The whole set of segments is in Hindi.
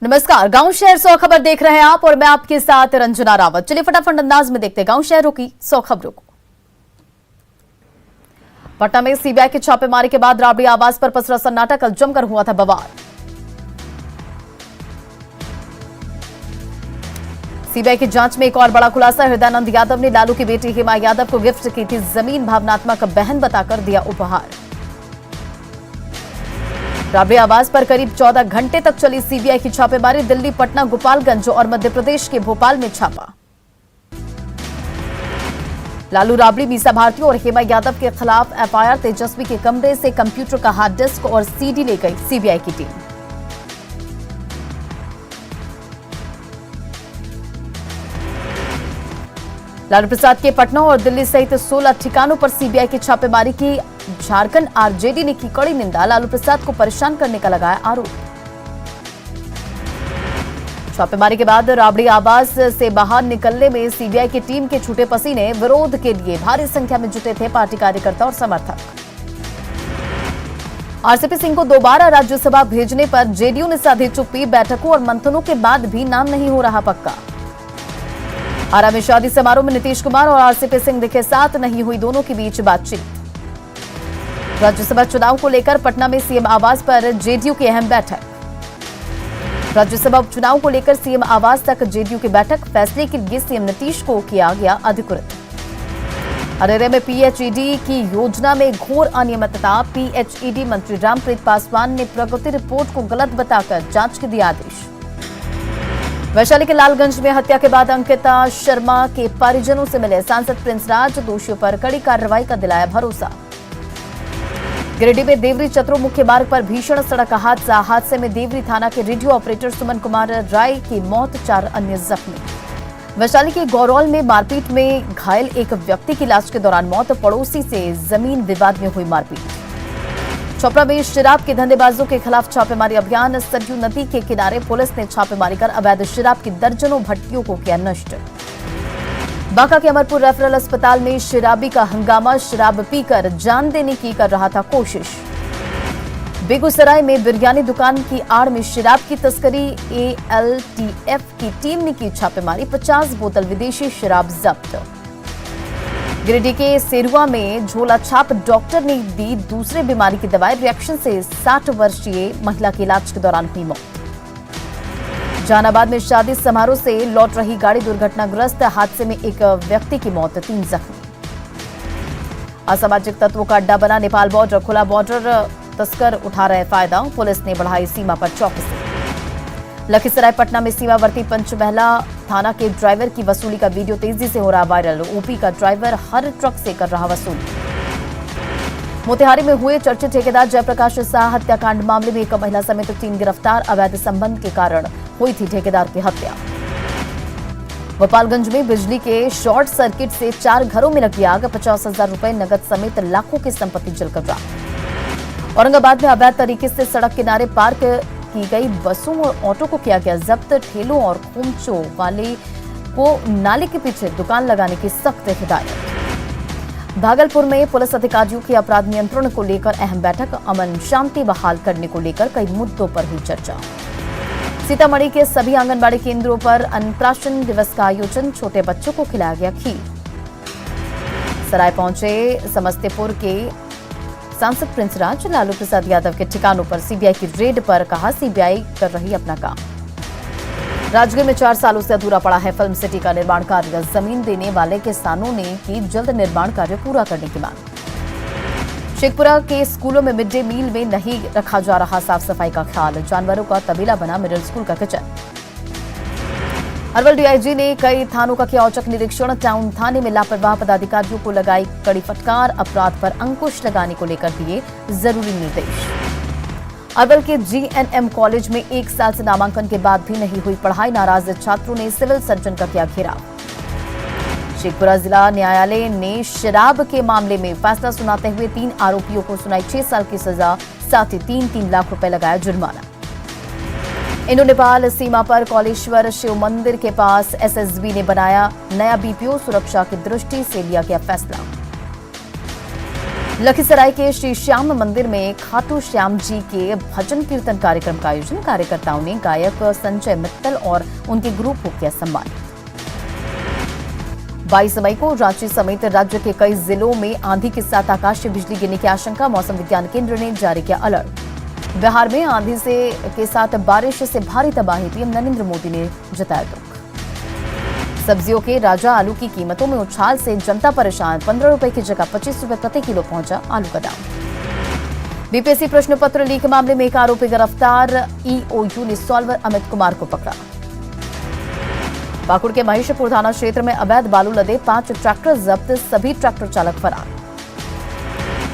नमस्कार, गांव शहर 100 खबर देख रहे हैं आप और मैं आपके साथ रंजना रावत। चलिए फटाफट अंदाज में देखते हैं गांव शहरों की 100 खबरों को। पटना में सीबीआई की छापेमारी के बाद राबड़ी आवास पर पसरा सन्नाटा। कल जमकर हुआ था बवाल। सीबीआई की जांच में एक और बड़ा खुलासा। हृदयानंद यादव ने लालू की बेटी हेमा यादव को गिफ्ट की थी जमीन, भावनात्मक बहन बताकर दिया उपहार। राबड़ी आवास पर करीब 14 घंटे तक चली सीबीआई की छापेमारी। दिल्ली, पटना, गोपालगंज और मध्य प्रदेश के भोपाल में छापा। लालू राबड़ी, मीसा भारती और हेमा यादव के खिलाफ एफआईआर। तेजस्वी के कमरे से कंप्यूटर का हार्ड डिस्क और सीडी ले गई सीबीआई की टीम। लालू प्रसाद के पटना और दिल्ली सहित 16 ठिकानों पर सीबीआई की छापेमारी की। झारखंड आरजेडी ने की कड़ी निंदा। लालू प्रसाद को परेशान करने का लगाया आरोप। छापेमारी के बाद राबड़ी आवास से बाहर निकलने में सीबीआई की टीम के छूटे पसीने। विरोध के लिए भारी संख्या में जुटे थे पार्टी कार्यकर्ता और समर्थक। आरसीपी सिंह को दोबारा राज्यसभा भेजने पर जेडीयू ने साधी चुप्पी। बैठकों और मंथनों के बाद भी नाम नहीं हो रहा पक्का। आरा में शादी समारोह में नीतीश कुमार और आरसीपी सिंह दिखे साथ, नहीं हुई दोनों के बीच बातचीत। राज्यसभा चुनाव को लेकर पटना में सीएम आवास पर जेडीयू की अहम बैठक। राज्यसभा उपचुनाव को लेकर सीएम आवास तक जेडीयू की बैठक। फैसले के लिए सीएम नीतीश को किया गया अधिकृत। अरेरे में पीएचईडी की योजना में घोर अनियमितता। पीएचईडी मंत्री रामप्रीत पासवान ने प्रगति रिपोर्ट को गलत बताकर जांच के दिया आदेश। वैशाली के लालगंज में हत्या के बाद अंकिता शर्मा के परिजनों से मिले सांसद प्रिंस राज। दोषियों पर कड़ी कार्रवाई का दिलाया भरोसा। गिरिडीह में देवरी चतरो मुख्य मार्ग पर भीषण सड़क हादसा। हादसे में देवरी थाना के रेडियो ऑपरेटर सुमन कुमार राय की मौत, 4 अन्य जख्मी। वैशाली के गौरौल में मारपीट में घायल एक व्यक्ति की इलाज के दौरान मौत। पड़ोसी से जमीन विवाद में हुई मारपीट। चोपड़ा में शराब के धंधेबाजों के खिलाफ छापेमारी अभियान। सरयू नदी के किनारे पुलिस ने छापेमारी कर अवैध शराब की दर्जनों भट्टियों को किया नष्ट। बांका के अमरपुर रेफरल अस्पताल में शराबी का हंगामा। शराब पीकर जान देने की कर रहा था कोशिश। बेगूसराय में बिरयानी दुकान की आड़ में शराब की तस्करी। एएलटीएफ की टीम ने की छापेमारी। 50 बोतल विदेशी शराब जब्त। गिरिडीह के सेरुआ में झोला छाप डॉक्टर ने दी दूसरे बीमारी की दवाई। रिएक्शन से 60 वर्षीय महिला की इलाज के दौरान हुई मौत। जहानाबाद में शादी समारोह से लौट रही गाड़ी दुर्घटनाग्रस्त। हादसे में एक व्यक्ति की मौत, 3 जख्मी। असामाजिक तत्वों का अड्डा बना नेपाल बॉर्डर। खुला बॉर्डर, तस्कर उठा रहे फायदा। पुलिस ने बढ़ाई सीमा पर चौकसी। लखीसराय पटना में सीमावर्ती पंचमहला थाना के ड्राइवर की वसूली का वीडियो तेजी से हो रहा वायरल। ओपी का ड्राइवर हर ट्रक से कर रहा वसूली। मोतिहारी में हुए चर्चित ठेकेदार जयप्रकाश शाह हत्याकांड मामले में एक महिला समेत 3 गिरफ्तार। अवैध संबंध के कारण हुई थी ठेकेदार की हत्या। गोपालगंज में बिजली के शॉर्ट सर्किट से 4 घरों में लगी आग। 50,000 रुपए नगद समेत लाखों की संपत्ति जलकर राख। औरंगाबाद में अवैध तरीके से सड़क किनारे पार्क की गई बसों और ऑटो को किया गया जब्त। ठेलों और खोमचों वाले को नाले के पीछे दुकान लगाने की सख्त हिदायत। भागलपुर में पुलिस अधिकारियों की अपराध नियंत्रण को लेकर अहम बैठक। अमन शांति बहाल करने को लेकर कई मुद्दों पर हुई चर्चा। सीतामढ़ी के सभी आंगनबाड़ी केंद्रों पर अन्नप्राशन दिवस का आयोजन। छोटे बच्चों को खिलाया गया खीर। सराय पहुंचे समस्तीपुर के सांसद प्रिंस राज। लालू प्रसाद यादव के ठिकानों पर सीबीआई की रेड पर कहा सीबीआई कर रही अपना काम। राजगीर में 4 सालों से अधूरा पड़ा है फिल्म सिटी का निर्माण कार्य। जमीन देने वाले किसानों ने की जल्द निर्माण कार्य पूरा करने की मांग। शेखपुरा के स्कूलों में मिड डे मील में नहीं रखा जा रहा साफ सफाई का ख्याल। जानवरों का तबीला बना मिडिल स्कूल का किचन। अरवल डीआईजी ने कई थानों का किया औचक निरीक्षण। टाउन थाने में लापरवाह पदाधिकारियों को लगाई कड़ी फटकार। अपराध पर अंकुश लगाने को लेकर दिए जरूरी निर्देश। अरवल के जीएनएम कॉलेज में 1 साल से नामांकन के बाद भी नहीं हुई पढ़ाई। नाराज छात्रों ने सिविल सर्जन का किया घेराव। शेखपुरा जिला न्यायालय ने शराब के मामले में फैसला सुनाते हुए 3 आरोपियों को सुनाई 6 साल की सजा, साथ ही 3-3 लाख रुपए लगाया जुर्माना। इंडो नेपाल सीमा पर कौलेश्वर शिव मंदिर के पास एसएसबी ने बनाया नया बीपीओ। सुरक्षा की दृष्टि से लिया गया फैसला। लखीसराय के श्री श्याम मंदिर में खाटू श्याम जी के भजन कीर्तन कार्यक्रम का आयोजन। कार्यकर्ताओं ने गायक संजय मित्तल और उनके ग्रुप को किया सम्मान। 22 मई को रांची समेत राज्य के कई जिलों में आंधी के साथ आकाशीय बिजली गिरने की आशंका। मौसम विज्ञान केंद्र ने जारी किया अलर्ट। बिहार में आंधी के साथ बारिश से भारी तबाही। पीएम नरेंद्र मोदी ने जताया दुख। सब्जियों के राजा आलू की कीमतों में उछाल से जनता परेशान। 15 रुपए की जगह 25 रुपए प्रति किलो पहुंचा आलू का दाम। बीपीएससी प्रश्न पत्र लीक मामले में एक आरोपी गिरफ्तार। ईओयू ने सॉल्वर अमित कुमार को पकड़ा। पाकुड़ के महेशपुर थाना क्षेत्र में अवैध बालू लदे 5 ट्रैक्टर जब्त। सभी ट्रैक्टर चालक फरार।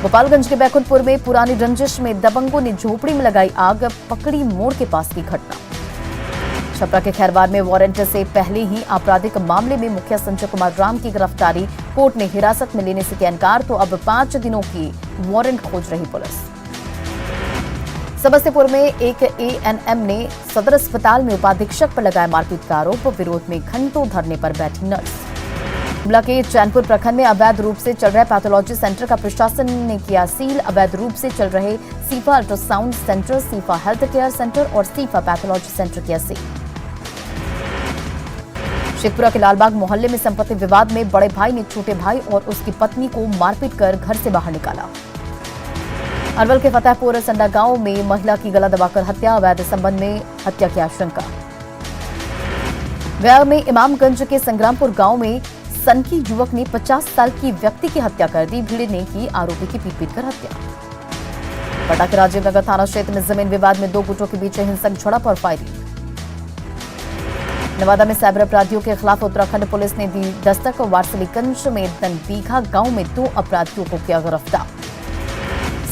गोपालगंज के बैकुंठपुर में पुरानी रंजिश में दबंगों ने झोपड़ी में लगाई आग। पकड़ी मोड़ के पास की घटना। छपरा के खैरवार में वारंट से पहले ही आपराधिक मामले में मुखिया संजय कुमार राम की गिरफ्तारी। कोर्ट ने हिरासत में लेने से किया इनकार, तो अब 5 दिनों की वारंट खोज रही पुलिस। समस्तीपुर में एक एएनएम ने सदर अस्पताल में उपाधीक्षक पर लगाया मारपीट का आरोप। विरोध में घंटों धरने पर बैठी नर्स। शिमला के चैनपुर प्रखंड में अवैध रूप से चल रहे पैथोलॉजी सेंटर का प्रशासन ने किया सील। अवैध रूप से चल रहे Sifa ultrasound center, Sifa health care center और सीफा पैथोलॉजी सेंटर किया सील। शेखपुरा के लालबाग मोहल्ले में संपत्ति विवाद में बड़े भाई ने छोटे भाई और उसकी पत्नी को मारपीट कर घर से बाहर निकाला। अरवल के फतेहपुर संडा गांव में महिला की गला दबाकर हत्या। अवैध संबंध में हत्या की आशंका। गया में इमामगंज के संग्रामपुर गांव में सनकी युवक ने 50 साल की व्यक्ति की हत्या कर दी। भीड़ ने की आरोपी की पीट कर हत्या। पटना के राजीव नगर थाना क्षेत्र में जमीन विवाद में 2 गुटों के बीच हिंसक झड़प और फायरिंग। नवादा में साइबर अपराधियों के खिलाफ उत्तराखंड पुलिस ने दी दस्तक। वारसलीगंज में दनबीघा गांव में 2 अपराधियों को किया गिरफ्तार।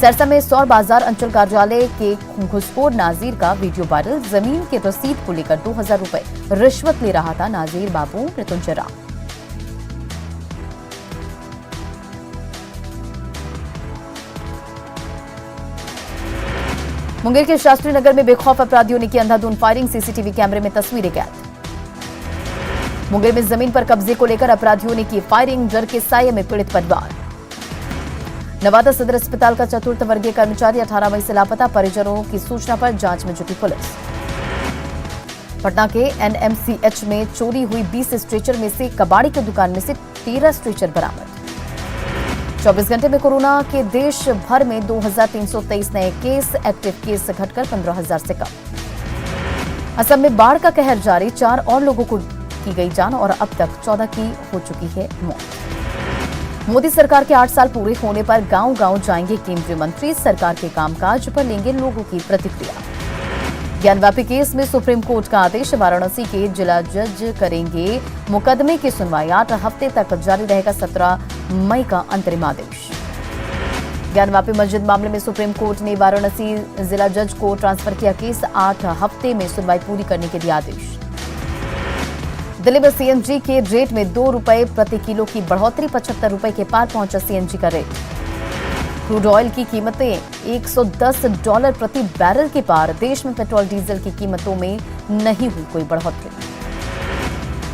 सरसा में सौर बाजार अंचल कार्यालय के घुसखोर नाजीर का वीडियो वायरल। जमीन के रसीद को लेकर 2000 रुपए रिश्वत ले रहा था नाजीर बाबू मृत्युंजय राम। मुंगेर के शास्त्री नगर में बेखौफ अपराधियों ने की अंधाधुंध फायरिंग। सीसीटीवी कैमरे में तस्वीरें कैद। मुंगेर में जमीन पर कब्जे को लेकर अपराधियों ने की फायरिंग। डर के साये में पीड़ित परिवार। नवादा सदर अस्पताल का चतुर्थ वर्गीय कर्मचारी 18 मई से लापता। परिजनों की सूचना पर जांच में जुटी पुलिस। पटना के एनएमसीएच में चोरी हुई 20 स्ट्रेचर में से कबाड़ी की दुकान में से 13 स्ट्रेचर बरामद। 24 घंटे में कोरोना के देश भर में 2323 नए केस। एक्टिव केस घटकर 15000 से कम। असम में बाढ़ का कहर जारी। 4 और लोगों को की गई जान और अब तक 14 की हो चुकी है मौत। मोदी सरकार के 8 साल पूरे होने पर गांव-गांव जाएंगे केंद्रीय मंत्री। सरकार के कामकाज पर लेंगे लोगों की प्रतिक्रिया। ज्ञानवापी केस में सुप्रीम कोर्ट का आदेश। वाराणसी के जिला जज करेंगे मुकदमे की सुनवाई। 8 हफ्ते तक जारी रहेगा 17 मई का अंतरिम आदेश। ज्ञानवापी मस्जिद मामले में सुप्रीम कोर्ट ने वाराणसी जिला जज को ट्रांसफर किया केस। 8 हफ्ते में सुनवाई पूरी करने के दिया आदेश। दिल्ली में सीएनजी के रेट में 2 रुपए प्रति किलो की बढ़ोतरी। 75 रुपए के पार पहुंचा सीएनजी का रेट। क्रूड ऑयल की कीमतें $110 प्रति बैरल के पार। देश में पेट्रोल डीजल की कीमतों में नहीं हुई कोई बढ़ोतरी।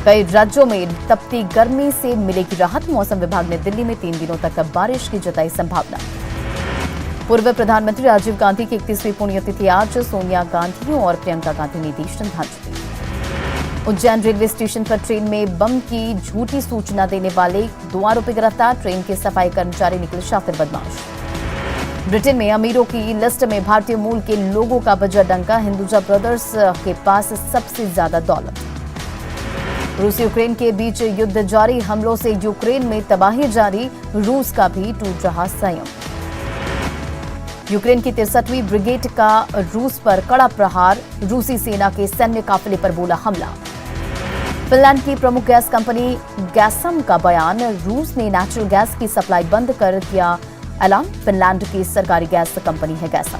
कई राज्यों में तपती गर्मी से मिलेगी राहत। मौसम विभाग ने दिल्ली में 3 दिनों तक बारिश की जताई संभावना। पूर्व प्रधानमंत्री राजीव गांधी की 31वीं पुण्यतिथि आज। सोनिया गांधी और प्रियंका गांधी ने दी श्रद्धांजलि। उज्जैन रेलवे स्टेशन पर ट्रेन में बम की झूठी सूचना देने वाले 2 आरोपी गिरफ्तार। ट्रेन के सफाई कर्मचारी निकले शातिर बदमाश। ब्रिटेन में अमीरों की लिस्ट में भारतीय मूल के लोगों का बजा डंका। हिंदुजा ब्रदर्स के पास सबसे ज्यादा दौलत। रूस यूक्रेन के बीच युद्ध जारी। हमलों से यूक्रेन में तबाही जारी। रूस का भी टूट रहा संयम। यूक्रेन की 63वीं ब्रिगेड का रूस पर कड़ा प्रहार। रूसी सेना के सैन्य काफिले पर बोला हमला। फिनलैंड की प्रमुख गैस कंपनी गैसम का बयान। रूस ने नेचुरल गैस की सप्लाई बंद कर किया ऐलान। फिनलैंड की सरकारी गैस कंपनी है गैसम।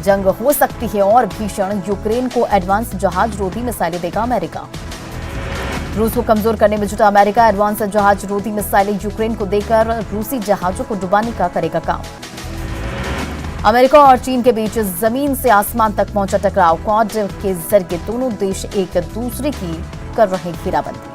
जंग हो सकती है और भीषण। यूक्रेन को एडवांस जहाज रोधी मिसाइलें देगा अमेरिका। रूस को कमजोर करने में जुटा अमेरिका। एडवांस जहाज रोधी मिसाइलें यूक्रेन को देकर रूसी जहाजों को डुबाने का करेगा काम। अमेरिका और चीन के बीच जमीन से आसमान तक पहुंचा टकराव। क्वाड के जरिए दोनों देश एक दूसरे की कर रहे घेराबंदी।